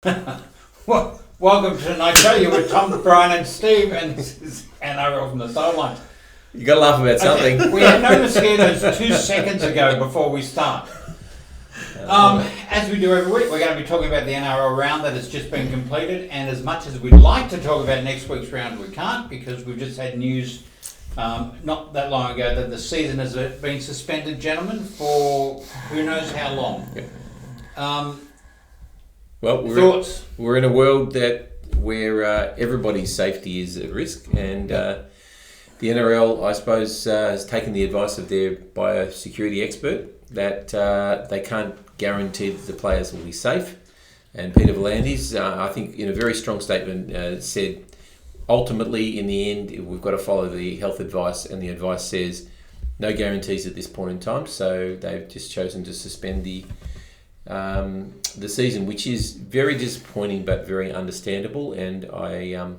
Well, welcome to Night Show. You're with Tom, Brian, and Steve, and this is NRL from the Sidelines. You got to laugh about something. Okay, we had no mosquitoes 2 seconds ago before we start. As we do every week, we're going to be talking about the NRL round that has just been completed, and as much as we'd like to talk about next week's round, we can't because we've just had news not that long ago that the season has been suspended, gentlemen, for who knows how long. Well, we're in a world where everybody's safety is at risk, and the NRL, I suppose, has taken the advice of their biosecurity expert that they can't guarantee that the players will be safe. And Peter V'landys, I think, in a very strong statement, said, ultimately, in the end, we've got to follow the health advice, and the advice says no guarantees at this point in time. So they've just chosen to suspend the season, which is very disappointing but very understandable, and I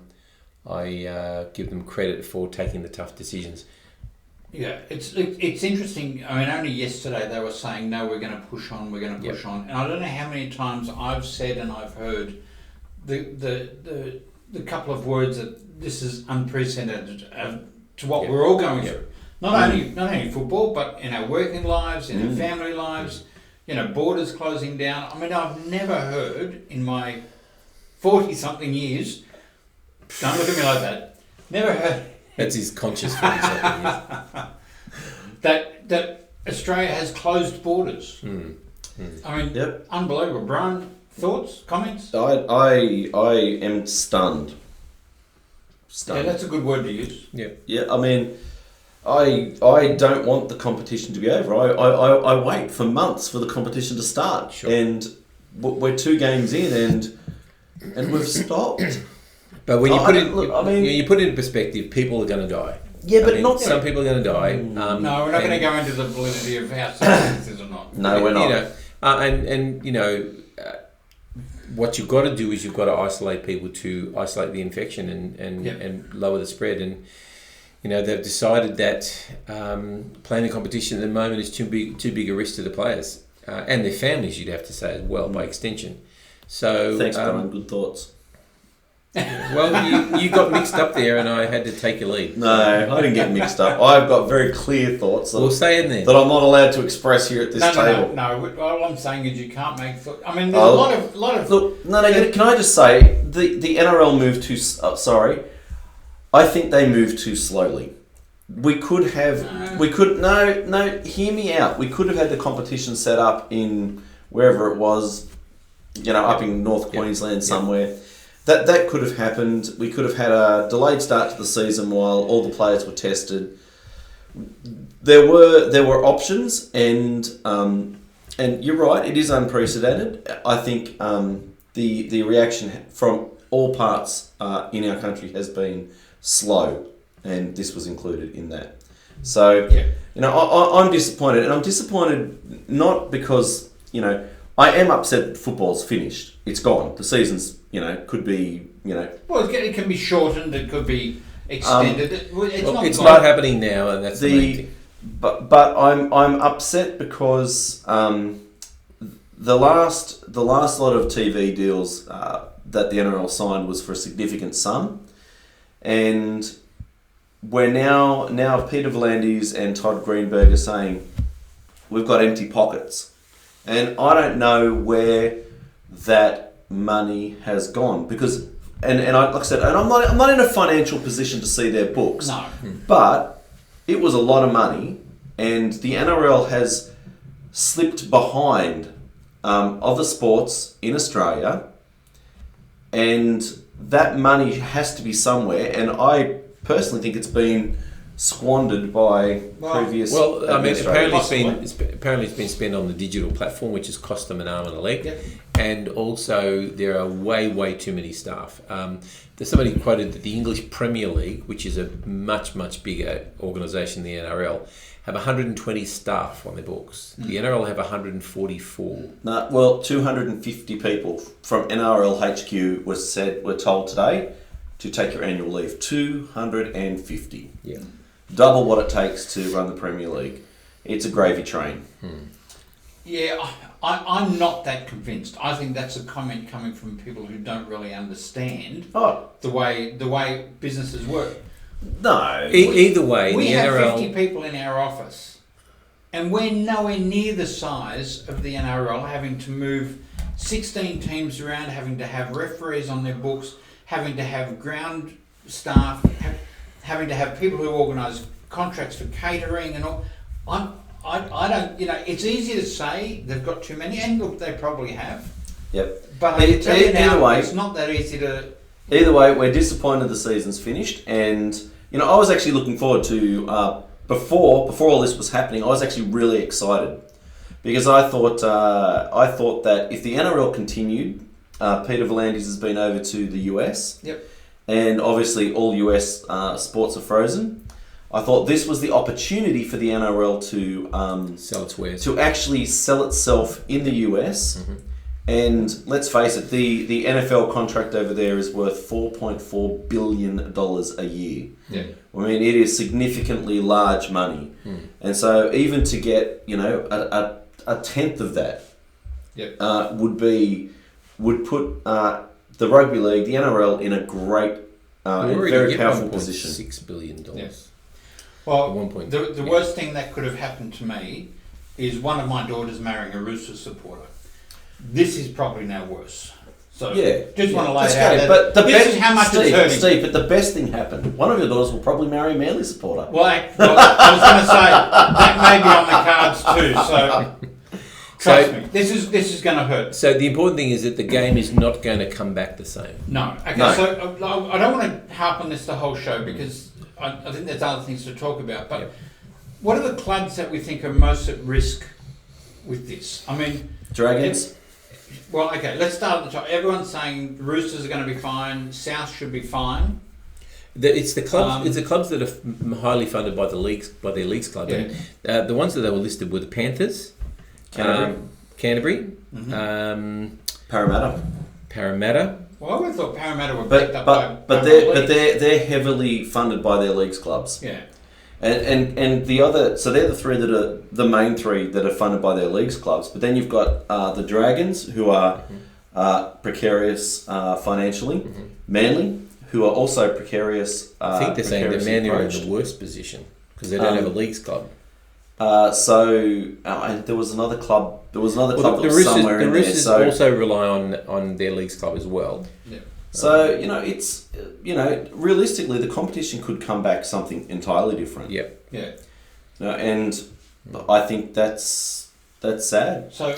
give them credit for taking the tough decisions. Yeah, it's interesting. I mean, only yesterday they were saying, no, we're going to push on, and I don't know how many times I've said and I've heard the couple of words that this is unprecedented to what we're all going through. Not only football, but in our working lives, in our family lives. Borders closing down. I mean, I've never heard in my 40-something years, don't look at me like that, never heard... That's his conscious 40-something years. that Australia has closed borders. I mean, Unbelievable. Brian, thoughts, comments? I am stunned. Yeah, that's a good word to use. Yeah, I mean... I don't want the competition to be over. I wait for months for the competition to start, and we're 2 games in, and we've stopped. But when you put it in perspective, people are going to die. Yeah, but some people are going to die. No, we're not going to go into the validity of how serious this is or not. No, we're not. What you've got to do is you've got to isolate people to isolate the infection and lower the spread. And they've decided that playing the competition at the moment is too big a risk to the players and their families, you'd have to say, as well, by extension. So thanks, Brian. Good thoughts. Well, you got mixed up there, and I had to take a lead. No, I didn't get mixed up. I've got very clear thoughts we'll say it then. that I'm not allowed to express here at this table. No. All I'm saying is you can't make... I mean, there's a lot of... Look, can I just say, the NRL moved too... sorry. I think they moved too slowly. We could have... hear me out. We could have had the competition set up in wherever it was, up in North Queensland somewhere. That could have happened. We could have had a delayed start to the season while all the players were tested. There were options, and you're right, it is unprecedented. I think the reaction from all parts in our country has been slow, and this was included in that. So, I'm disappointed, and I'm disappointed not because, I am upset that football's finished. It's gone. The season's, could be, Well, it can be shortened, it could be extended. It's not happening now, and that's the main thing. But I'm upset because the last lot of TV deals that the NRL signed was for a significant sum. And we're now Peter V'landys and Todd Greenberg are saying we've got empty pockets, and I don't know where that money has gone because like I said, and I'm not in a financial position to see their books. No, but it was a lot of money, and the NRL has slipped behind other sports in Australia, and that money has to be somewhere, and I personally think it's been squandered by previous. Well, I mean, apparently it's been spent on the digital platform, which has cost them an arm and a leg, and also there are way too many staff. There's somebody quoted that the English Premier League, which is a much bigger organisation than the NRL, have 120 staff on their books. The NRL have 144. 250 people from NRL HQ were told today to take your annual leave. 250. Yeah. Double what it takes to run the Premier League. It's a gravy train. Yeah, I'm not that convinced. I think that's a comment coming from people who don't really understand the way businesses work. No. Either way, we the have NRL... 50 people in our office, and we're nowhere near the size of the NRL, having to move 16 teams around, having to have referees on their books, having to have ground staff, having to have people who organise contracts for catering and all. I don't, it's easy to say they've got too many, and look, they probably have. Yep. But I can tell you now, either way, it's not that easy to... Either way, we're disappointed the season's finished, and, I was actually looking forward to, before all this was happening, I was actually really excited. Because I thought that if the NRL continued, Peter V'landys has been over to the US. Yep. And obviously all US sports are frozen. I thought this was the opportunity for the NRL to sell its wares, to actually sell itself in the US. Mm-hmm. And let's face it, the NFL contract over there is worth $4.4 billion a year. Yeah. I mean, it is significantly large money. Mm. And so even to get, a tenth of that yep. would put the rugby league, the NRL, in a great, very powerful position. $6 billion. Yeah. Well, the worst thing that could have happened to me is one of my daughters marrying a Roosters supporter. This is probably now worse. So just want to lay it out. But this is how much it's hurting. Steve, but the best thing happened. One of your daughters will probably marry a Manly supporter. Well, I was going to say that may be on the cards too. So trust me, this is going to hurt. So the important thing is that the game is not going to come back the same. No. Okay. No. So I don't want to harp on this the whole show because I think there's other things to talk about. But what are the clubs that we think are most at risk with this? I mean, Dragons. Well, okay, let's start at the top. Everyone's saying Roosters are going to be fine. South should be fine. It's the clubs. It's the clubs that are highly funded by the leagues, by their leagues club. Yeah. And, the ones that they were listed were the Panthers, Canterbury, mm-hmm. Parramatta. Well, I would have thought Parramatta were backed up but they're heavily funded by their leagues clubs. Yeah. And the other, so they're the three that are the main three that are funded by their leagues clubs. But then you've got the Dragons, who are precarious financially. Mm-hmm. Manly, who are also precarious. I think they're saying that Manly are in the worst position because they don't have a leagues club. And there was another club. There was another club that was somewhere in there. The Roosters also rely on their leagues club as well. Yeah. So it's realistically the competition could come back something entirely different. Yep. Yeah. And I think that's sad. So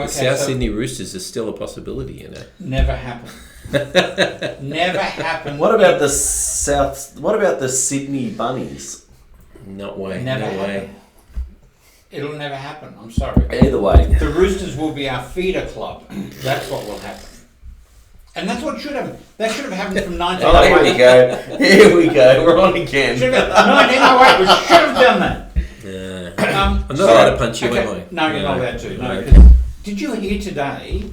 South Sydney Roosters is still a possibility, Never happened. Never happened. What about the South? What about the Sydney Bunnies? Never way. It'll never happen. I'm sorry. Either way, the Roosters will be our feeder club. That's what will happen. And that's what should happen. That should have happened from 1908. Oh, here we go. Here we go. We're on again. 1908, we should have done that. I'm not allowed to punch you, am I? No, you're not allowed to. No. Okay. Did you hear today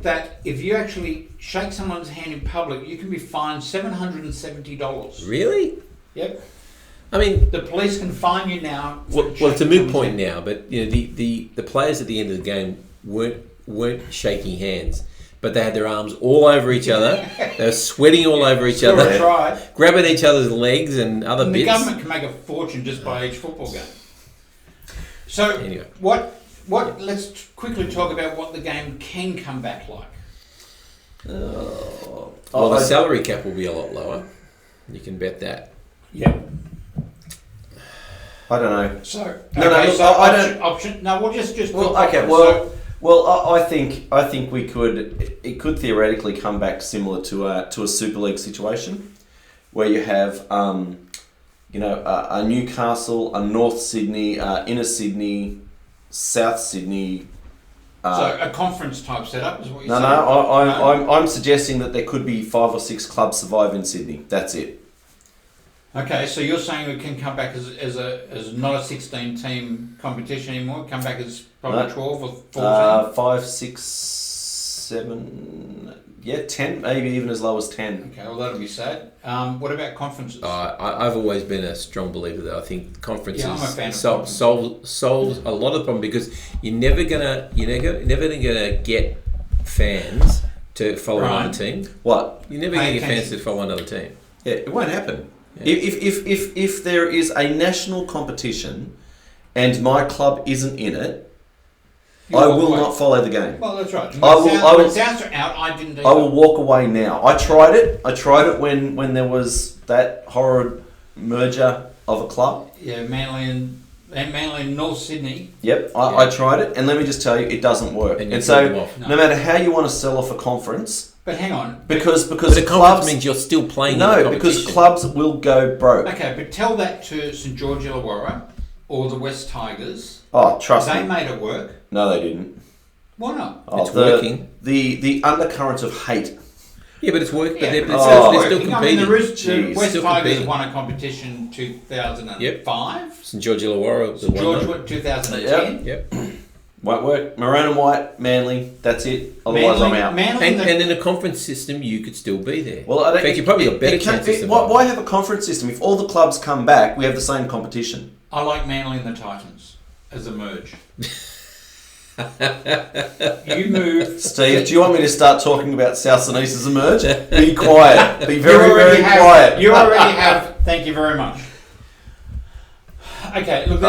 that if you actually shake someone's hand in public, you can be fined $770? Really? Yep. I mean, the police can fine you now. Well, it's a moot point now, but the players at the end of the game weren't shaking hands. But they had their arms all over each other. They were sweating all over each other. Grabbing each other's legs and other bits. The government can make a fortune just by each football game. So, anyway. Let's quickly talk about what the game can come back like. The salary cap will be a lot lower. You can bet that. Yeah. I don't know. So, I don't. Option. No, we'll just. I think we could. It could theoretically come back similar to a Super League situation, where you have a Newcastle, a North Sydney, Inner Sydney, South Sydney. So a conference type setup is what you're saying? No. I'm suggesting that there could be 5 or 6 clubs survive in Sydney. That's it. Okay, so you're saying we can come back as not a 16-team competition anymore. Come back as probably 12 or 14. 5, 6, 7. Yeah, 10, maybe even as low as 10. Okay, well that'll be sad. What about conferences? I've always been a strong believer that I think conferences I'm a fan of solves a lot of the problem, because you're never gonna get fans to follow another team. What? You're never gonna get fans to follow another team. Yeah, it won't happen. Yeah. If there is a national competition and my club isn't in it, I will not follow the game. Well, that's right. When Souths are out, I didn't. I will walk away now. I tried it. when there was that horrid merger of a club. Yeah, Manly and North Sydney. Yep, I tried it, and let me just tell you, it doesn't work. And so, no matter how you want to sell off a conference. But hang on. Because the clubs means you're still playing. No, because clubs will go broke. Okay, but tell that to St George Illawarra or the West Tigers. Oh, trust me. They made it work. No, they didn't. Why not? It's working. The undercurrents of hate. Yeah, but it's working. Yeah, but they're still competing. I mean, the West still Tigers competing. won a competition 2005. St George Illawarra. St George 2010. Yep. Won't work. Maroon and white, Manly. That's it. Otherwise, I'm out. And in a conference system, you could still be there. Well, in fact, you probably got better chances. Why have a conference system if all the clubs come back? We have the same competition. I like Manly and the Titans as a merge. You move, Steve. Do you want me to start talking about South and East as a merge? Be quiet. Be very, very quiet. You already have. Thank you very much. Okay, look,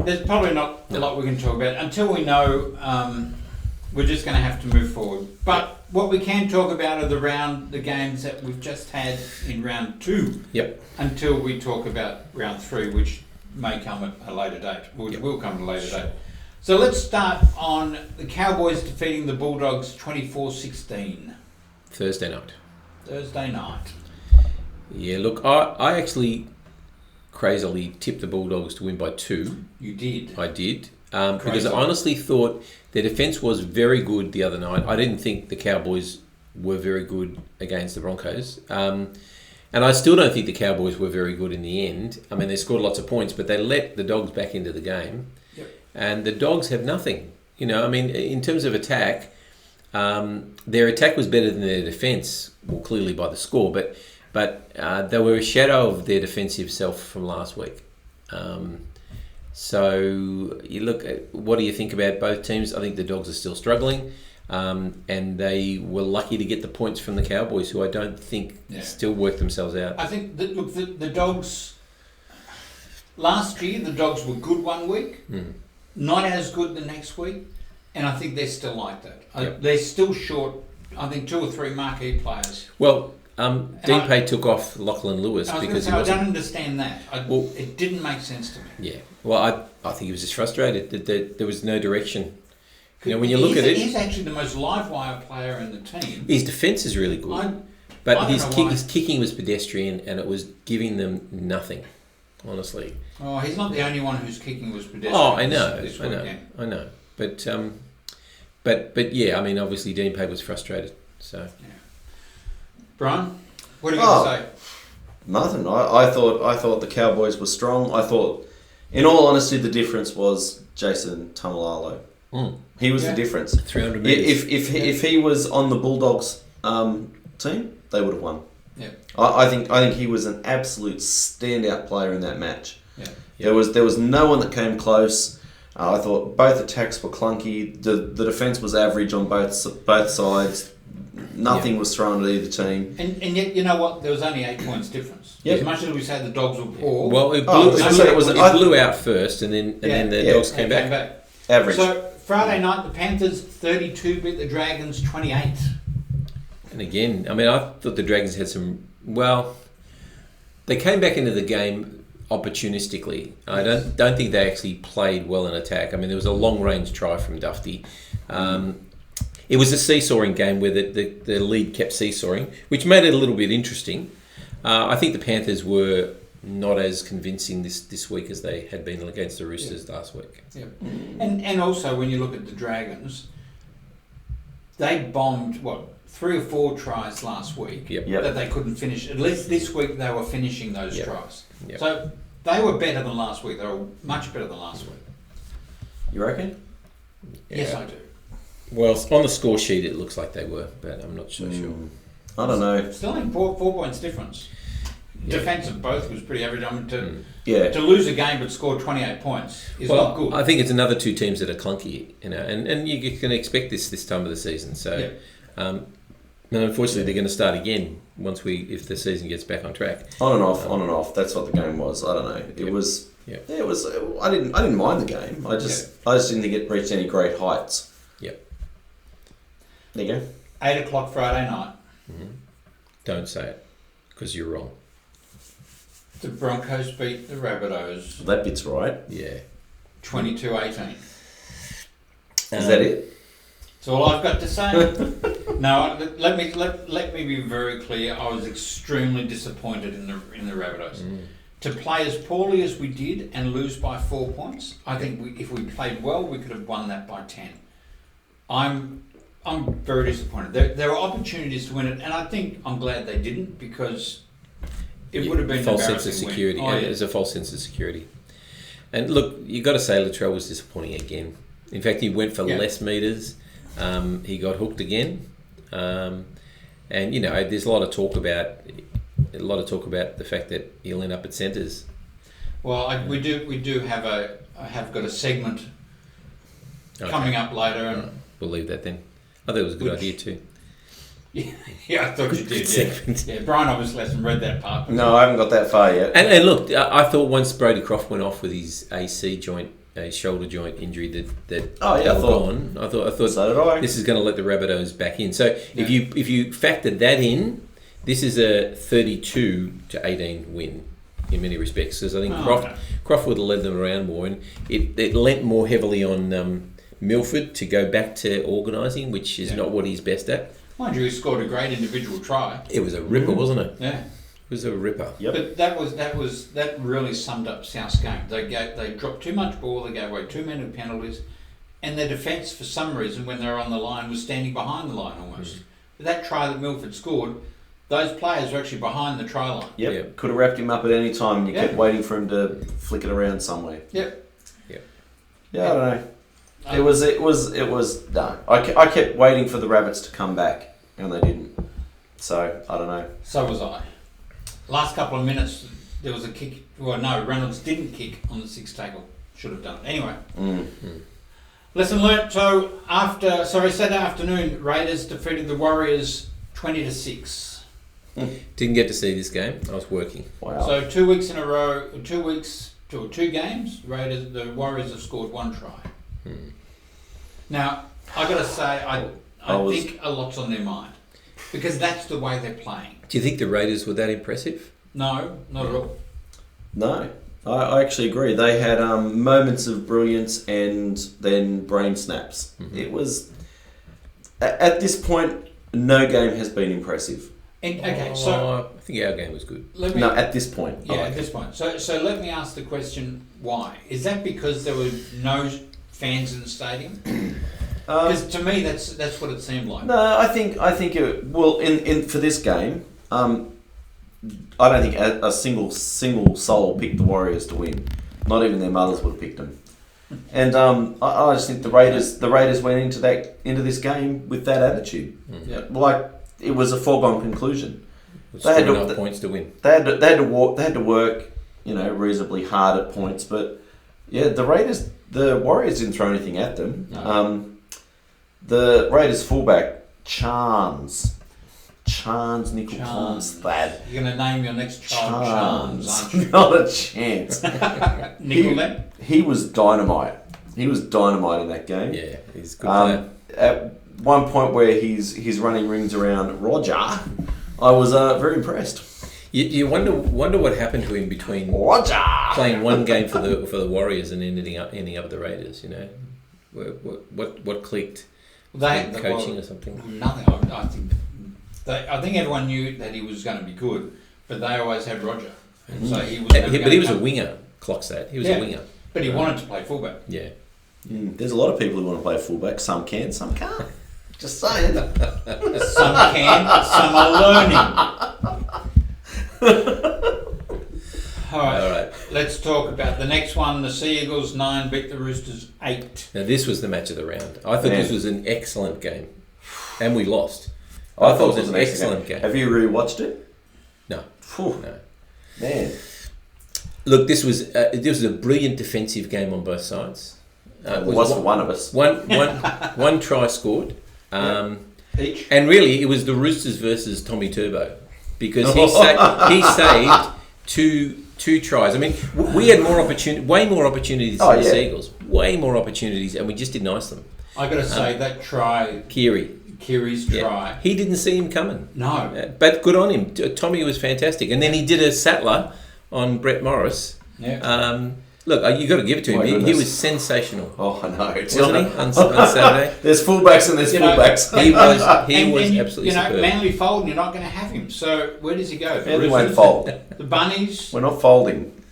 there's probably not a lot we can talk about until we know. We're just going to have to move forward. But what we can talk about are the games that we've just had in round 2. Yep. Until we talk about round 3, which may come at a later date, which will come at a later date. So let's start on the Cowboys defeating the Bulldogs 24-16. Thursday night. Yeah, look, I actually crazily tipped the Bulldogs to win by 2. You did. I did. Because I honestly thought their defence was very good the other night. I didn't think the Cowboys were very good against the Broncos. And I still don't think the Cowboys were very good in the end. I mean, they scored lots of points, but they let the Dogs back into the game. Yep. And the Dogs have nothing. You know, I mean, in terms of attack, their attack was better than their defence, well, clearly by the score, but they were a shadow of their defensive self from last week. So you look at, what do you think about both teams? I think the Dogs are still struggling, and they were lucky to get the points from the Cowboys, who I don't think still work themselves out. I think that, look, the Dogs last year, the Dogs were good one week, not as good the next week, and I think they're still like that. Yep. They're still short. I think 2 or 3 marquee players. Well, Dean Pay took off Lachlan Lewis because I don't understand that. It didn't make sense to me. Yeah. Well, I think he was just frustrated that there was no direction. You know, when you look at it, he's actually the most live wire player in the team. His defence is really good, but his kicking was pedestrian, and it was giving them nothing. Honestly. Oh, he's not the only one whose kicking was pedestrian. Oh, I know. But yeah, I mean, obviously Dean Pay was frustrated. So. Yeah. Brian, what are you going to say? Nothing. I thought the Cowboys were strong. I thought, in all honesty, the difference was Jason Tamalalo. He was the difference. 300 metres. If he was on the Bulldogs team, they would have won. Yeah. I think he was an absolute standout player in that match. Yeah. There was no one that came close. I thought both attacks were clunky. The defence was average on both sides. Nothing was thrown at either team. And yet, you know what? There was only 8 points difference. Yeah. As much as we say the Dogs were poor. Well, it blew out first, and then the Dogs came back. Average. So, Friday night, the Panthers 32 beat the Dragons 28. And again, I mean, I thought the Dragons had some... Well, they came back into the game opportunistically. I don't think they actually played well in attack. I mean, there was a long-range try from Dufty. It was a seesawing game where the lead kept seesawing, which made it a little bit interesting. I think the Panthers were not as convincing this week as they had been against the Roosters last week. Yeah. And also, when you look at the Dragons, they bombed, 3 or 4 tries last week that they couldn't finish. At least this week they were finishing those tries. Yep. So they were better than last week. They were much better than last week. You reckon? Yes, I do. Well, on the score sheet, it looks like they were, but I'm not so sure. I don't know. Still only 4 points difference. Yeah. Defence of both was pretty average. I mean, Yeah. to lose a game but score 28 points is not good. I think it's another two teams that are clunky, and you can expect this time of the season. So, and unfortunately, they're going to start again if the season gets back on track. On and off. That's what the game was. I don't know. It was. Yeah. It was. I didn't mind the game. I just didn't think it reached any great heights. Yep. There you go. 8 o'clock Friday night. Mm-hmm. Don't say it, because you're wrong. The Broncos beat the Rabbitohs. That bit's right. Yeah. 22-18. Is that it? That's all I've got to say. No, let me be very clear. I was extremely disappointed in the Rabbitohs. To play as poorly as we did and lose by 4 points, I think if we played well, we could have won that by 10. I'm very disappointed. There were opportunities to win it, and I think I'm glad they didn't, because it would have been false sense of security. There's a false sense of security. And look, you got to say Latrell was disappointing again. In fact, he went for less meters. He got hooked again, and there's a lot of talk about the fact that he'll end up at centres. Well, we do have got a segment coming up later, and we'll leave that then. I thought it was a good idea too. Yeah, I thought you did. Yeah, Brian obviously hasn't read that part. No, I haven't got that far yet. And look, I thought once Brody Croft went off with his AC joint, shoulder joint injury, that I thought so did I. This is going to let the Rabbitohs back in. So if you factor that in, this is a 32-18 win in many respects, because I think Croft would have led them around more, and it lent more heavily on Milford to go back to organising, which is not what he's best at. Mind you, he scored a great individual try. It was a ripper, wasn't it? Yeah. It was a ripper. Yep. But that really summed up South's game. They dropped too much ball, they gave away too many penalties, and their defence, for some reason, when they were on the line, was standing behind the line almost. But that try that Milford scored, those players were actually behind the try line. Yep. Could have wrapped him up at any time, and you kept waiting for him to flick it around somewhere. Yep. Yeah, I don't know. It was no. I kept waiting for the Rabbits to come back, and they didn't. So I don't know. So was I. Last couple of minutes, there was a kick. Well, no, Reynolds didn't kick on the 6th tackle. Should have done it anyway. Lesson learnt. So Saturday afternoon, Raiders defeated the Warriors 20-6. Didn't get to see this game. I was working. Wow. So 2 weeks in a row, 2 games. The Warriors have scored 1 try. Now, I got to say, I think a lot's on their mind, because that's the way they're playing. Do you think the Raiders were that impressive? No, not at all. No, I actually agree. They had moments of brilliance and then brain snaps. It was, at this point, no game has been impressive. I think our game was good. At this point. Yeah, at this point. So let me ask the question, why? Is that because there were no fans in the stadium? Because to me, that's what it seemed like. No, I think in for this game, I don't think a single soul picked the Warriors to win. Not even their mothers would have picked them. And I just think the Raiders went into this game with that attitude. Like it was a foregone conclusion. They had enough points to win. They had to work, reasonably hard at points. But yeah, the Warriors didn't throw anything at them. No. The Raiders fullback Chance Nickel-Plumstead. You're going to name your next child Chance, aren't you? Not a chance. Nickel. He was dynamite. He was dynamite in that game. Yeah, he's a good player. At one point where he's running rings around Roger, I was very impressed. You wonder what happened to him between Roger playing one game for the Warriors and ending up at the Raiders. What clicked? Coaching or something? Nothing. I think everyone knew that he was going to be good, but they always had Roger. And so he was. But he was a winger. Clocks that. He was a winger. But he wanted to play fullback. Yeah. There's a lot of people who want to play fullback. Some can, some can't. Just saying. Some can, some are learning. All right. let's talk about the next one. The Sea Eagles 9 beat the Roosters 8. Now, this was the match of the round. I thought this was an excellent game. And we lost. I thought it was an excellent game. Have you rewatched it? No. No. Man. Look, this was a brilliant defensive game on both sides. It was for one of us. One try scored. Each. And really, it was the Roosters versus Tommy Turbo. Because he saved two tries. I mean, we had way more opportunities than the Seagulls. Way more opportunities, and we just didn't ice them. I got to say, that try... Kiri's try. He didn't see him coming. No. But good on him. Tommy was fantastic. And then he did a Sattler on Brett Morris. Yeah. Look, you got to give it to him. He was sensational. Oh, I know. Wasn't he on Saturday? There's fullbacks and there's fullbacks. He was absolutely superb. Manly folding, you're not going to have him. So where does he go? Manly won't fold. The Bunnies. We're not folding.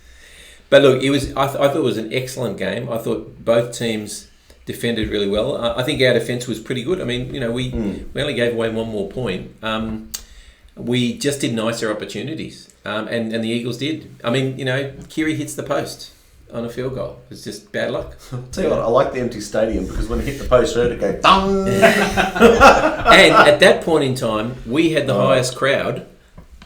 But look, I thought it was an excellent game. I thought both teams defended really well. I think our defence was pretty good. I mean, we only gave away one more point. We just didn't ice our opportunities, and the Eagles did. I mean, Kiri hits the post on a field goal. It's just bad luck. I'll tell you what, I like the empty stadium because when it hit the post, I heard it go dong. And at that point in time, we had the highest crowd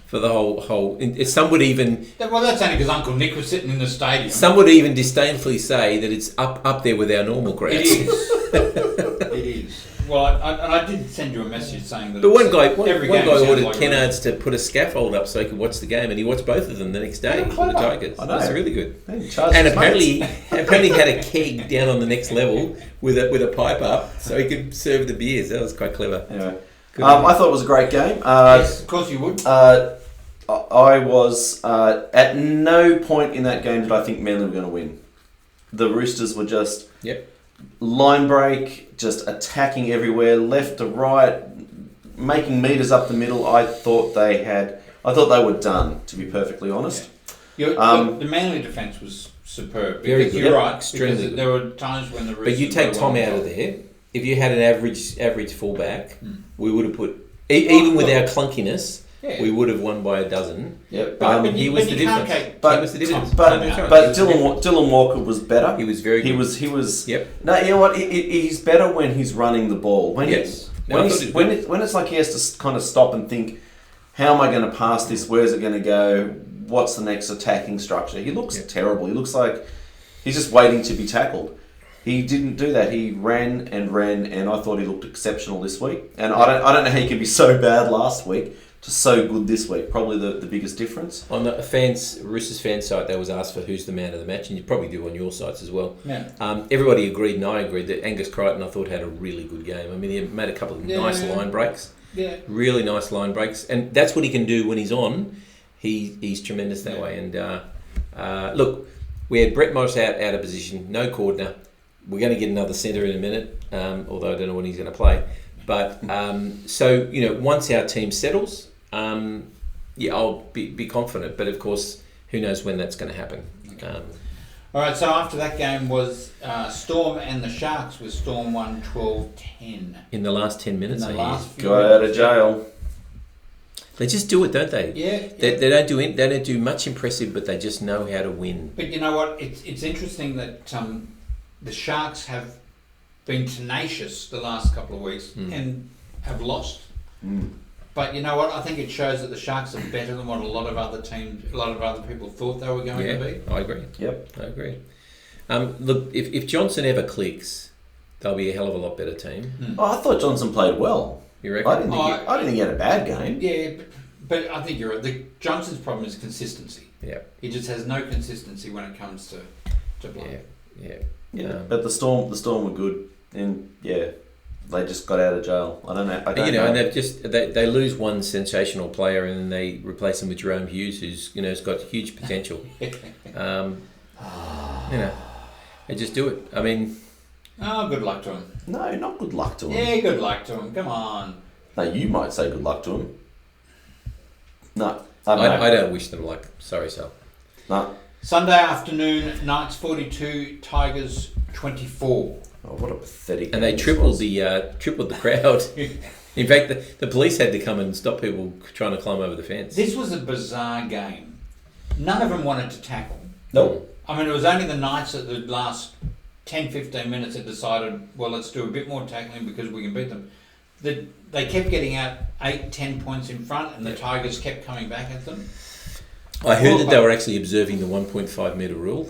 for the whole. Some would even. Well, that's only because Uncle Nick was sitting in the stadium. Some would even disdainfully say that it's up there with our normal crowds. It is. It is. Well, I did send you a message saying that. But one guy ordered like Kennards to put a scaffold up so he could watch the game, and he watched both of them the next day for the Tigers. That's really good. And apparently had a keg down on the next level with a pipe up so he could serve the beers. That was quite clever. Anyway, I thought it was a great game. Yes, of course you would. I was at no point in that game did I think Manly were going to win. The Roosters were just line break, just attacking everywhere, left to right, making meters up the middle. I thought they were done, to be perfectly honest. The Manly defence was superb. Very good. You're right. Extremely because good. there were times when the Roosters But you take Tom out of there. If you had an average fullback, we would have put even with our clunkiness. Yeah. We would have won by a dozen. Yep. He was the difference. But Dylan Walker was better. He was very good. He was. Yep. No, you know what? He's better when he's running the ball. When it's like he has to kind of stop and think, how am I going to pass this? Where's it going to go? What's the next attacking structure? He looks terrible. He looks like he's just waiting to be tackled. He didn't do that. He ran, and I thought he looked exceptional this week. And I don't know how he could be so bad last week to so good this week. Probably the biggest difference. On the Roosters fan site, they was asked for who's the man of the match, and you probably do on your sites as well. Yeah. Everybody agreed, and I agreed, that Angus Crichton, I thought, had a really good game. I mean, he made a couple of nice line breaks. Yeah. Really nice line breaks. And that's what he can do when he's on. He's tremendous that way. And look, we had Brett Morris out of position, no Cordner. We're going to get another centre in a minute, although I don't know when he's going to play. But so once our team settles, I'll be confident. But of course, who knows when that's going to happen. Okay. All right. So after that game was Storm and the Sharks. With Storm won 12-10 in the last 10 minutes. Got out of jail. They just do it, don't they? Yeah. They don't do much impressive, but they just know how to win. But you know what? It's interesting that the Sharks have been tenacious the last couple of weeks and have lost. But you know what? I think it shows that the Sharks are better than what a lot of other people thought they were going to be. I agree. Yep, I agree. Look, if Johnson ever clicks, they'll be a hell of a lot better team. I thought Johnson played well. You reckon? I didn't think he had a bad game. Yeah, but I think you're right. Johnson's problem is consistency. Yeah. He just has no consistency when it comes to play. Yeah. But the Storm were good, and they just got out of jail. I don't know. And they lose one sensational player, and then they replace him with Jerome Hughes, who's has got huge potential. They just do it. I mean. Oh, good luck to him. No, not good luck to him. Yeah, good luck to him. Come on. No, you might say good luck to him. No. I don't wish them luck. Sorry, Sal. No. Sunday afternoon, Knights 42, Tigers 24. Oh, what a pathetic. And they tripled the crowd. In fact, the police had to come and stop people trying to climb over the fence. This was a bizarre game. None of them wanted to tackle. Nope. I mean, it was only the Knights at the last 10, 15 minutes that decided, well, let's do a bit more tackling because we can beat them. They kept getting out 8, 10 points in front, and the Tigers kept coming back at them. I heard that they were actually observing the 1.5 metre rule.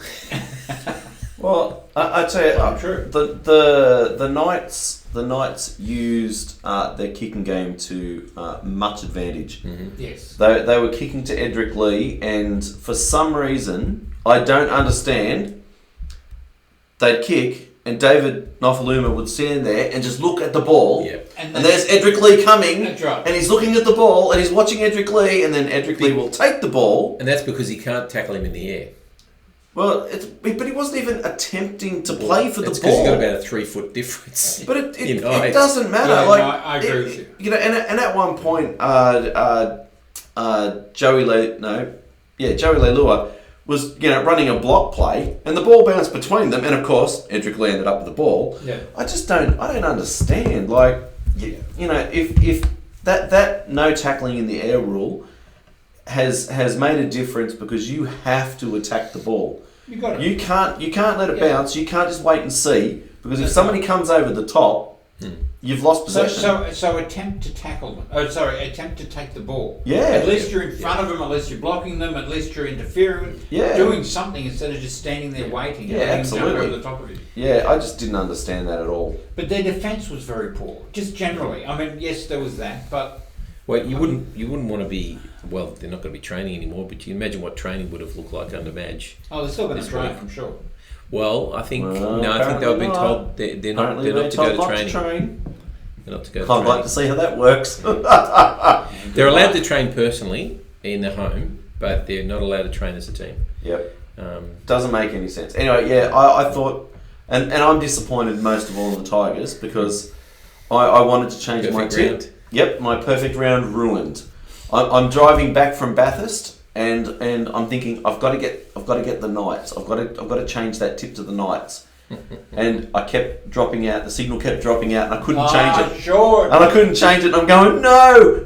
Well, I tell you, True. The Knights used their kicking game to much advantage. Mm-hmm. Yes. They were kicking to Edric Lee, and for some reason, I don't understand, they'd kick, and David Nofaluma would stand there and just look at the ball. Yep. And there's Edric Lee coming, That's right. and he's looking at the ball, and he's watching Edric Lee, and then Edric Lee will take the ball. And that's because he can't tackle him in the air. Well, but he wasn't even attempting to play for the It's ball. because he's got about a 3 foot difference. But it You know, it doesn't matter. Yeah, like no, I agree with you. You know, and at one point, Joey Leilua was running a block play, and the ball bounced between them, and of course Edric Lee ended up with the ball. Yeah. I don't understand. Like if that no tackling in the air rule has made a difference because you have to attack the ball. You got it. You can't let it bounce. You can't just wait and see, because if somebody comes over the top, you've lost possession. So attempt to tackle them. Attempt to take the ball. Yeah. At least you're in front of them. At least you're blocking them. At least you're interfering. Yeah. Doing something instead of just standing there waiting. Yeah, and letting them absolutely. jump over the top of you. Yeah, I just didn't understand that at all. But their defence was very poor, just generally. I mean, yes, there was that, but Well, you wouldn't want to be. Well, they're not going to be training anymore. But you can imagine what training would have looked like under Madge. they're still going to This train, week. I'm sure. Well, I think Well, I think they've been apparently told they're not to go to training. They're not to go to I'd training. like to see how that works. They're allowed to train personally in the home, but they're not allowed to train as a team. Yep. Doesn't make any sense. Anyway, yeah, I thought, and I'm disappointed most of all in the Tigers, because I wanted to change my Perfect tip. round. Yep, my perfect round ruined. I'm driving back from Bathurst, and I'm thinking I've got to get the Knights. I've got to change that tip to the Knights. And I kept dropping out. The signal kept dropping out, and I couldn't change it. Sure. And I couldn't change it. And I'm going no.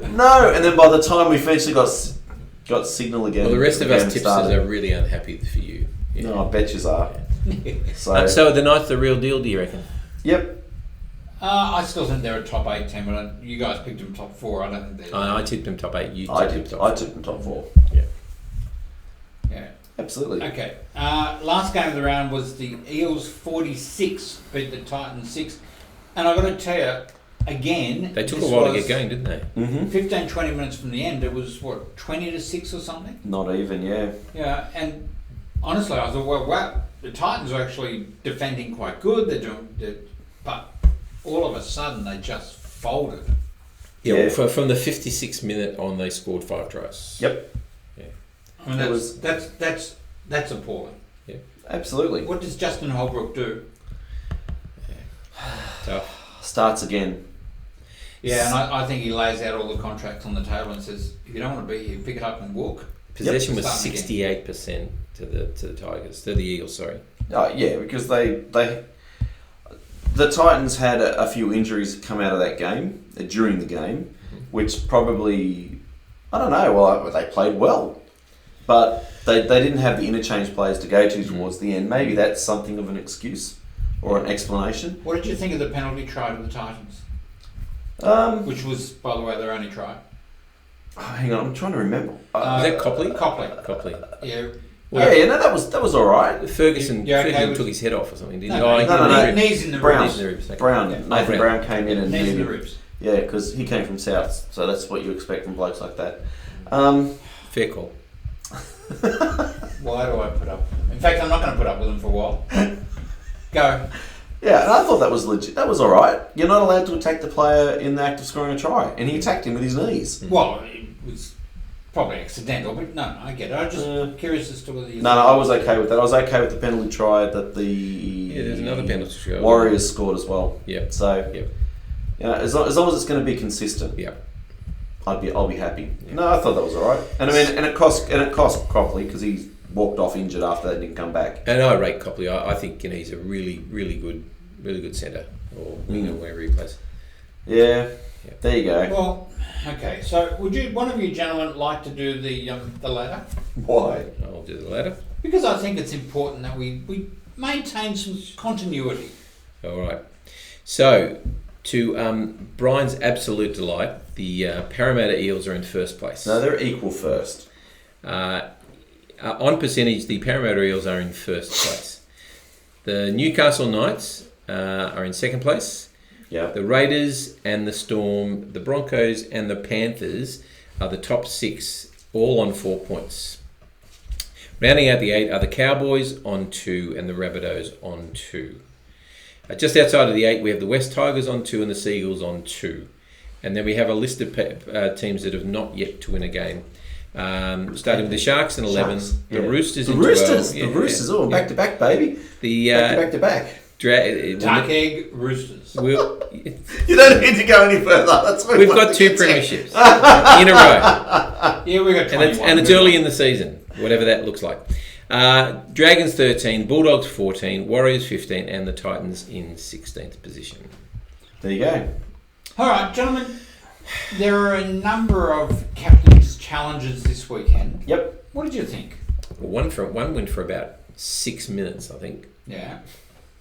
And then by the time we eventually got signal again, Well, the rest of the us game tipsters started. are really unhappy for you. Yeah. No, I bet you are. So are the Knights the real deal? Do you reckon? Yep. I still think they're a top 8 team. You guys picked them top 4. I don't think they're. I tipped them top 8. You I tipped tipped them top 4. them top 4. Yeah. Yeah. Absolutely. Okay. Last game of the round was the Eels 46 beat the Titans 6, and I've got to tell you again. They took a this while to was get going, didn't they? Mm-hmm. 15, 20 minutes from the end. It was 20-6 or something. Not even, yeah. Yeah, and honestly, I thought, well, wow, the Titans are actually defending quite good. But all of a sudden they just folded. Yeah. Well, from the 56th minute on, they scored 5 tries. Yep. I mean, that's appalling. Absolutely. What does Justin Holbrook do? Tough. Starts again. Yeah, and I think he lays out all the contracts on the table and says, if you don't want to be here, pick it up and walk. Possession was Starting 68% to the Tigers, to the Eagles. Sorry. Yeah, because the Titans had a few injuries come out of that game during the game, which probably, I don't know. Well, they played well, but they didn't have the interchange players to go to towards the end. Maybe that's something of an excuse or an explanation. What did you think of the penalty try to the Titans? Which was, by the way, their only try. Hang on, I'm trying to remember. Was that Copley? Copley. Yeah. Yeah, no, that was all right. Ferguson okay took his head off or something, didn't he? No. Knees in the Brown. ribs. Knees in the ribs. Okay. Brown, Yeah. Nathan Brown came in and Knees in the needed- ribs. Yeah, because he came from South, so that's what you expect from blokes like that. Fair call. Why do I put up with him? In fact, I'm not going to put up with him for a while. Go. Yeah, and I thought that was legit. That was all right. You're not allowed to attack the player in the act of scoring a try, and he attacked him with his knees. Well, it was probably accidental, but no, I get it. I'm just curious as to whether you... No, I was okay with that. I was okay with the penalty try that the there's another penalty try. Warriors scored as well. Yep. So, Yep. as long as it's going to be consistent, Yep. I'll be happy. Yep. No, I thought that was all right. And I mean, it cost Cropley because he walked off injured after that and didn't come back. And I rate Copley. I think he's a really good centre, or winger, wherever he plays. Yeah. Yep. There you go. Well, okay. So, would one of you gentlemen like to do the ladder? Why? I'll do the ladder. Because I think it's important that we maintain some continuity. All right. So, to Brian's absolute delight, the Parramatta Eels are in first place. No, they're equal first. On percentage, the Parramatta Eels are in first place. The Newcastle Knights are in second place. Yeah. The Raiders and the Storm, the Broncos and the Panthers are the top 6, all on 4 points. Rounding out the 8 are the Cowboys on 2 and the Rabbitohs on 2. Just outside of the 8, we have the West Tigers on 2 and the Seagulls on 2. And then we have a list of teams that have not yet to win a game. Starting with the Sharks in 11, the Roosters in 12. The Roosters, back to back, baby. Back to back. Duck egg Roosters. You don't need to go any further. We've got 2 premierships in a row. Yeah, we got 21. And it's early in the season, whatever that looks like. Dragons 13, Bulldogs 14, Warriors 15, and the Titans in 16th position. There you go. All right, gentlemen. There are a number of captain's challenges this weekend. Yep. What did you think? Well, one went for about 6 minutes, I think. Yeah.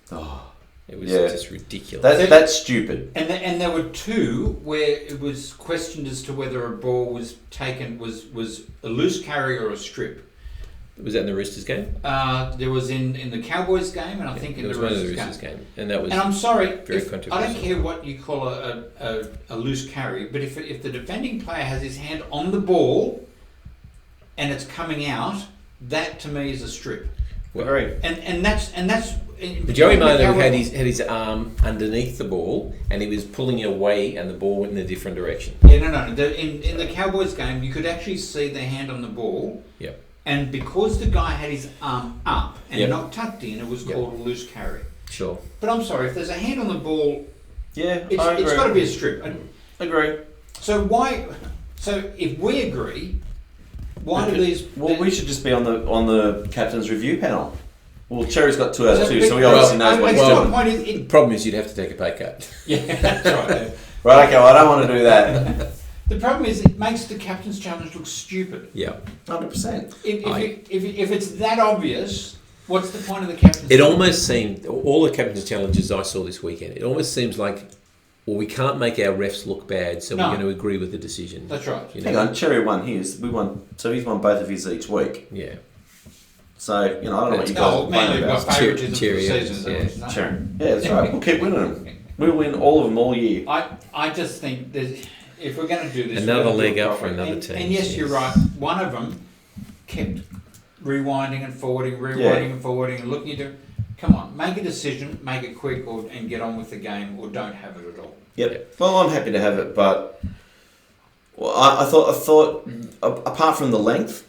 Oh, it was just ridiculous. That's stupid. And there were 2 where it was questioned as to whether a ball was taken was a loose carry or a strip. Was that in the Roosters game? There was in the Cowboys game, and I think in the Roosters game. And that was. And I'm sorry, very controversial. I don't care what you call a loose carry, but if the defending player has his hand on the ball and it's coming out, that to me is a strip. Agreed. And that's. Joey Manu had his arm underneath the ball, and he was pulling it away, and the ball went in a different direction. Yeah, no. In the Cowboys game, you could actually see the hand on the ball. Yep. And because the guy had his arm up and not tucked in, it was called a loose carry. Sure. But I'm sorry, if there's a hand on the ball, it's got to be a strip. Agree. So why? So if we agree, why do these? Well, we should just be on the captain's review panel. Well, Cherry's got 2 out of 2, so he obviously knows what he's doing. The problem is you'd have to take a pay cut. Yeah, that's right. Right, okay, I don't want to do that. The problem is it makes the captain's challenge look stupid. Yeah. 100%. If it's that obvious, what's the point of the captain's challenge? It almost seemed, all the captain's challenges I saw this weekend, it almost seems like, well, we can't make our refs look bad, so we're going to agree with the decision. That's right. Hang on, Cherry won his. So he's won both of his each week. Yeah. So, I don't know what you guys are complaining about. Favouritism Cherry, for the season. Yeah, Cherry. Yeah, that's right. We'll keep winning them. We'll win all of them all year. I just think that if we're going to do this... Another leg up for another team. And yes, you're right. One of them kept rewinding and forwarding and forwarding and looking at it. Come on, make a decision, make it quick and get on with the game, or don't have it at all. Yep. Well, I'm happy to have it, but I thought apart from the length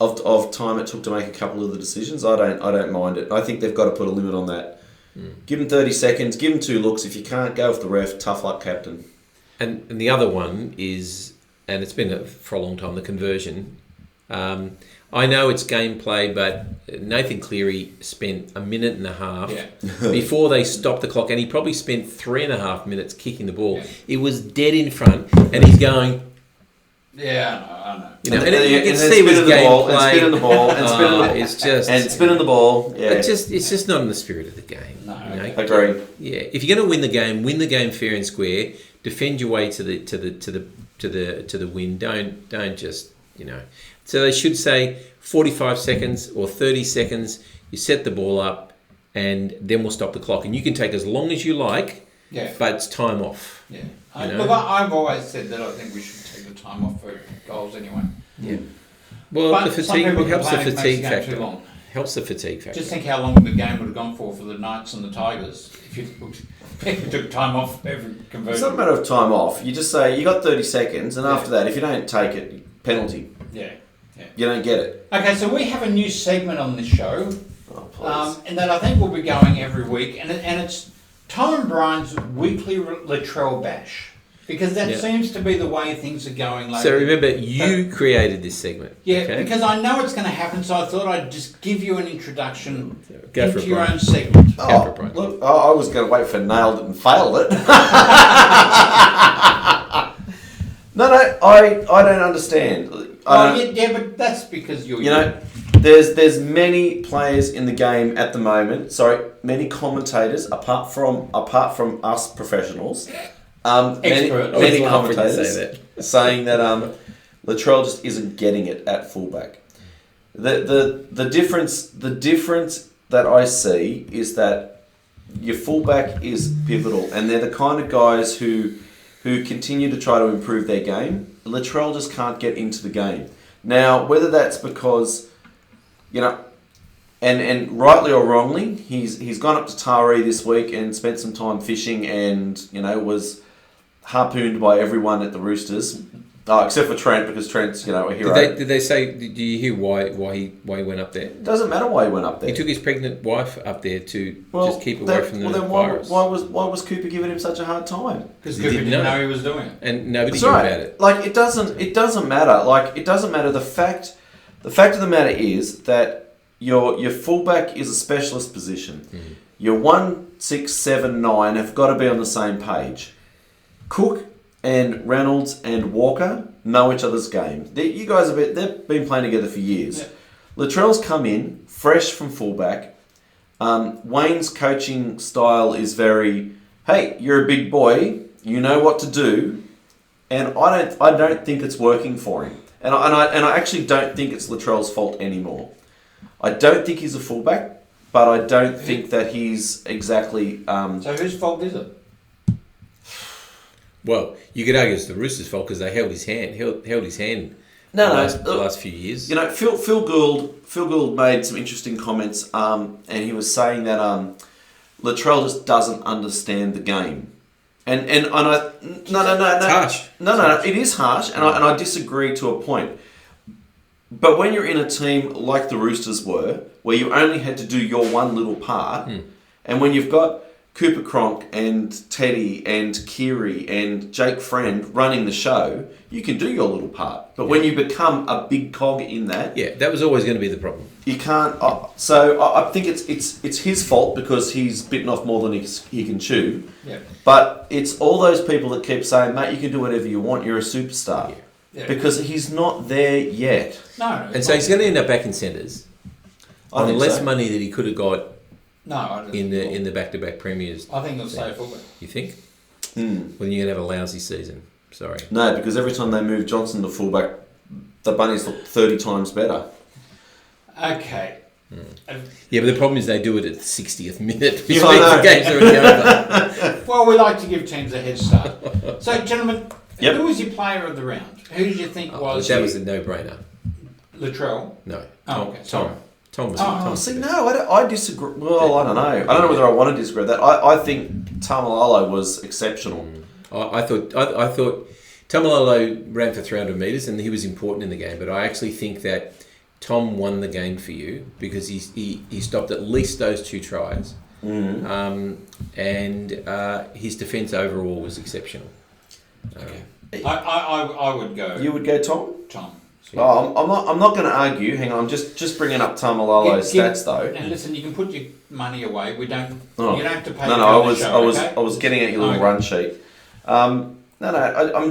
of time it took to make a couple of the decisions, I don't mind it. I think they've got to put a limit on that. Give them 30 seconds, give them 2 looks. If you can't go with the ref, tough luck, captain. And the other one is, and it's been for a long time, the conversion. I know it's gameplay, but Nathan Cleary spent a minute and a half before they stopped the clock, and he probably spent 3.5 minutes kicking the ball. Yeah. It was dead in front, and he's going... Yeah, I know. You know, and you can see with gameplay, and spinning the ball, and spinning the ball. Yeah, it's just not in the spirit of the game. No, you know? Agree. Yeah, if you're going to win the game fair and square. Defend your way to the win. Don't just So they should say 45 seconds or 30 seconds. You set the ball up, and then we'll stop the clock. And you can take as long as you like. Yeah. But it's time off. Yeah. Look, I've always said that I think we should take the time off for goals anyway. Yeah. Well, but the fatigue helps the fatigue factor. Helps the fatigue factor. Just think how long the game would have gone for the Knights and the Tigers if you took time off every conversion. It's not a matter of time off. You just say, you got 30 seconds, and after that, if you don't take it, penalty. Yeah. You don't get it. Okay, so we have a new segment on this show. Oh, please. And that I think will be going every week. And it's Tom and Brian's weekly Latrell Bash. Because that seems to be the way things are going lately. So remember, you created this segment. Yeah, okay? Because I know it's going to happen, so I thought I'd just give you an introduction into your own segment. Look, I was going to wait for nailed it and failed it. No, I don't understand. Yeah, but that's because you're... There's many players in the game at the moment. Sorry, many commentators apart from us professionals. Many commentators saying that Latrell just isn't getting it at fullback. The difference that I see is that your fullback is pivotal, and they're the kind of guys who continue to try to improve their game. Latrell just can't get into the game. Now, whether that's because, and rightly or wrongly, he's gone up to Taree this week and spent some time fishing and, was harpooned by everyone at the Roosters. Except for Trent, because Trent's, a hero. Did they say? Did you hear why he went up there? It doesn't matter why he went up there. He took his pregnant wife up there to just keep away from the virus. Why was Cooper giving him such a hard time? Because Cooper didn't know he was doing it, and nobody knew about it. Like it doesn't matter. Like it doesn't matter. The fact of the matter is that your fullback is a specialist position. Mm. Your 1, 6, 7, 9 have got to be on the same page. Cook and Reynolds and Walker know each other's game. You guys they've been playing together for years. Yeah. Latrell's come in fresh from fullback. Wayne's coaching style is very, hey, you're a big boy, you know what to do, and I don't think it's working for him. And I actually don't think it's Latrell's fault anymore. I don't think he's a fullback, but I don't think that he's exactly. So whose fault is it? Well, you could argue it's the Roosters' fault because they held his hand. The last few years. Phil Gould made some interesting comments, and he was saying that Latrell just doesn't understand the game, and I it's harsh. No, it is harsh, and I disagree to a point. But when you're in a team like the Roosters were, where you only had to do your one little part, and when you've got Cooper Cronk and Teddy and Kiri and Jake Friend running the show, you can do your little part. But when you become a big cog in that... Yeah, that was always going to be the problem. You can't... So I think it's his fault because he's bitten off more than he can chew. Yeah. But it's all those people that keep saying, mate, you can do whatever you want, you're a superstar. Yeah. Yeah. Because he's not there yet. No. And so he's going to end up back in centres on less money that he could have got. No, I don't in the back-to-back premiers. I think he'll stay fullback. You think? Well, then you're going to have a lousy season. Sorry. No, because every time they move Johnson to fullback, the Bunnies look 30 times better. Okay. Yeah, but the problem is they do it at the 60th minute, which means the game's already over. Well, we like to give teams a head start. So, gentlemen, who was your player of the round? Who did you think was... That was a no-brainer. Latrell? No. Okay. Tom was I disagree. Well, I don't know. I don't know whether I want to disagree with that. I think Tamalalo was exceptional. I thought Tamalalo ran for 300 metres and he was important in the game, but I actually think that Tom won the game for you because he stopped at least those 2 tries. And his defence overall was exceptional. Okay. I would go... You would go Tom? Tom. I'm not going to argue. Hang on, I'm just bringing up Tamalalo's stats though. And listen, you can put your money away. You don't have to pay. No, I was getting at your little run sheet. I'm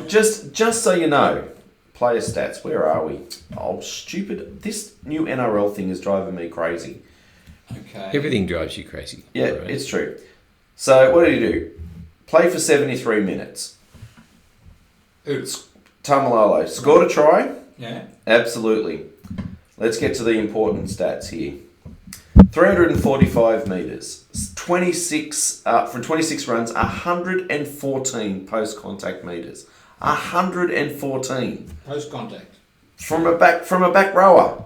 just so you know, player stats. Where are we? Oh, stupid! This new NRL thing is driving me crazy. Okay. Everything drives you crazy. Yeah, right? It's true. So what did he do? Play for 73 minutes. Oops. Tamalalo scored a try. Yeah. Absolutely. Let's get to the important stats here. 345 metres, 26 from 26 runs, 114 post-contact metres. 114 post-contact from a back rower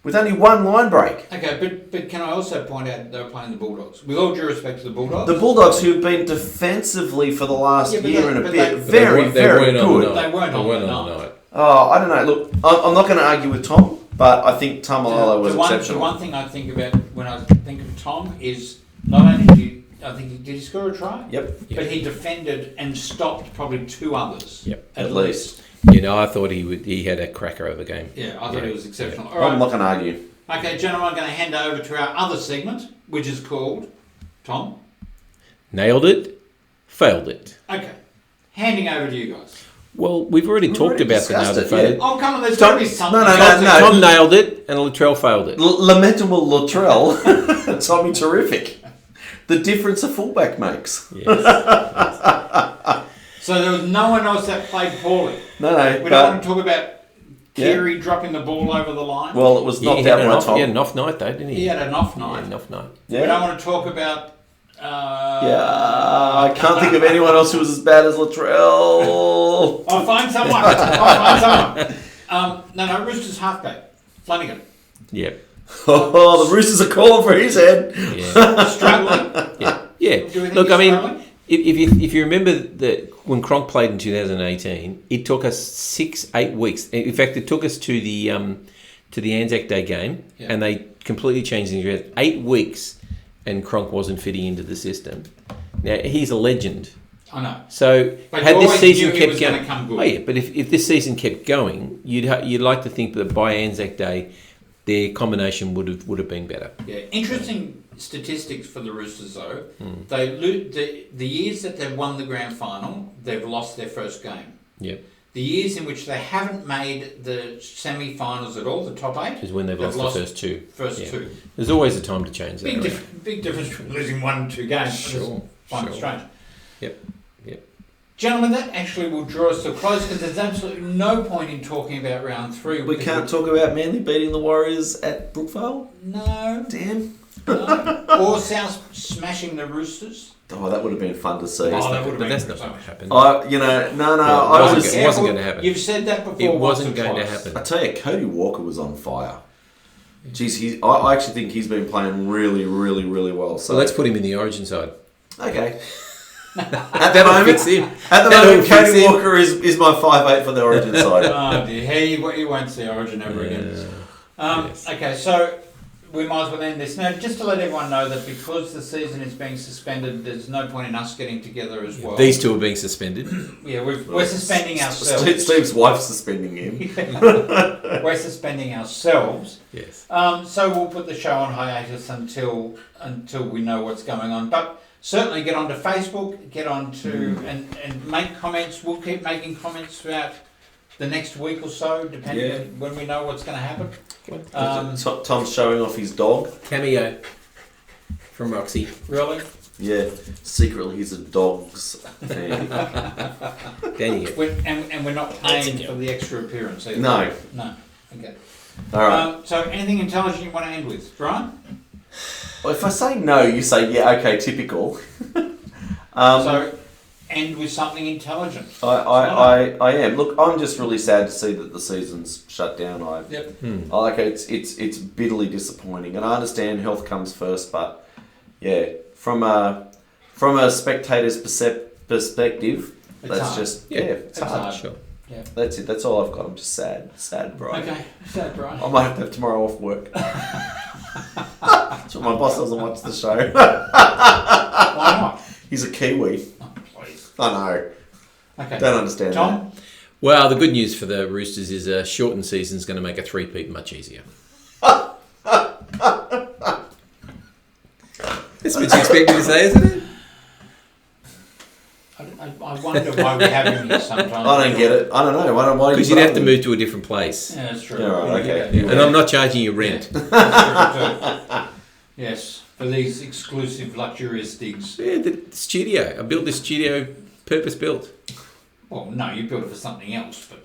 with only one line break. Okay, but can I also point out they were playing the Bulldogs? With all due respect to the Bulldogs. The Bulldogs, who've been defensively for the last year and a bit, very good. They weren't on the night. Oh, I don't know. Look, I'm not going to argue with Tom, but I think Tamalalo was exceptional. The one thing I think about when I think of Tom is not only did he score a try? Yep. But he defended and stopped probably 2 others. Yep. At least. I thought he had a cracker of a game. Yeah, I thought he was exceptional. Yeah. All right. I'm not going to argue. Okay, gentlemen, I'm going to hand over to our other segment, which is called Tom. Nailed it, failed it. Okay, handing over to you guys. Well, we've already talked about the nailed and faded. Oh, come on, there's got to be something. No. Tom nailed it and Latrell failed it. Lamentable Latrell, Tommy terrific. The difference a fullback makes. Yes. So there was no one else that played poorly. No. We don't want to talk about Keary dropping the ball over the line. Well, it was knocked out by Tom. He had an off night though, didn't he? He had an off night. Yeah, an off night. Yeah. We don't want to talk about... I can't think of anyone else who was as bad as Latrell. I'll find someone. No, Roosters halfback. Flanagan. Yeah. Oh, the Roosters are calling for his head. Yeah. Struggling. Yeah. Look, I mean, if you remember that when Cronk played in 2018, it took us 6-8 weeks. In fact, it took us to the Anzac Day game, and they completely changed things around. 8 weeks, and Cronk wasn't fitting into the system. Now he's a legend. I know. So but had this season kept going, but if this season kept going, you'd like to think that by Anzac Day, their combination would have been better. Yeah, interesting statistics for the Roosters though. They the years that they've won the grand final, they've lost their first game. Yep. The years in which they haven't made the semi-finals at all, the top 8, is when they've lost the first two. Two. There's always a time to change that. Big difference between losing 1 and 2 games. Sure. Find it strange. Yep. Gentlemen, that actually will draw us to a close because there's absolutely no point in talking about round 3. We can't talk about Manly beating the Warriors at Brookvale? No. Damn. No. Or South smashing the Roosters. Oh, that would have been fun to see. Oh, that would have been. That's not going to happen. No. It wasn't going to happen. You've said that before. It wasn't going to happen. I tell you, Cody Walker was on fire. Jeez, I actually think he's been playing really, really, really well. So let's put him in the Origin side. Okay. At the moment, Cody Walker is my 5'8" for the Origin side. Oh dear, he won't see Origin ever again. Yes. Okay, so we might as well end this. Now, just to let everyone know that because the season is being suspended, there's no point in us getting together as well. These two are being suspended. Yeah, we're suspending ourselves. Steve's wife's suspending him. We're suspending ourselves. Yes. So we'll put the show on hiatus until we know what's going on. But certainly get onto Facebook, get onto and make comments. We'll keep making comments throughout the next week or so, depending on when we know what's going to happen. Tom's showing off his dog. Cameo from Roxy. Really? Yeah. Secretly, he's a dog's fan. And we're not paying for the extra appearance either. No. Okay. All right. So anything intelligent you want to end with, Brian? Well, if I say no, you say yeah. Okay, typical. So end with something intelligent. I am. Look, I'm just really sad to see that the season's shut down. It's bitterly disappointing, and I understand health comes first, but yeah, from a spectator's perspective, it's hard. Sure. Yeah. That's it. That's all I've got. I'm just sad, Brian. Okay, sad, Brian. I might have to have tomorrow off work. That's what my boss doesn't watch the show. Why not? He's a Kiwi. Oh, please. I know. Okay. Don't understand Tom? that. Well, the good news for the Roosters is a shortened season is going to make a three-peat much easier. That's what you expect me to say, isn't it? I wonder why we have him here sometimes. I don't get it. I don't know. Why because you'd have to move to a different place. Yeah, that's true. Yeah, right, okay. And I'm not charging you rent. Yes, for these exclusive, luxurious digs. Yeah, the studio. I built this studio purpose-built. Well, no, you built it for something else, but...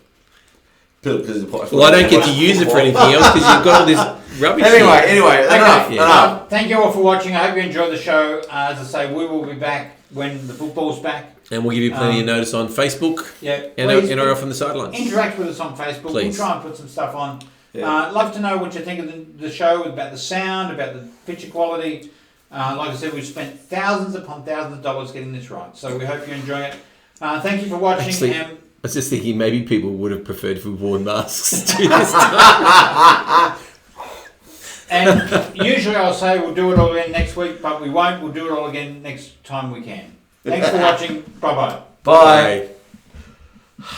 Well, I don't get to use it for anything else because you've got all this rubbish. Anyway, enough. Thank you all for watching. I hope you enjoyed the show. As I say, we will be back when the football's back. And we'll give you plenty of notice on Facebook. Yeah. And NRL from the Sidelines. Interact with us on Facebook. Please. We'll try and put some stuff on. Yeah. Love to know what you think of the show, about the sound, about the picture quality. Like I said, we've spent thousands upon thousands of dollars getting this right. So we hope you enjoy it. Thank you for watching. Actually, I was just thinking maybe people would have preferred if we wore masks during this time. And usually I'll say we'll do it all again next week, but we won't. We'll do it all again next time we can. Thanks for watching. Bye-bye. Bye.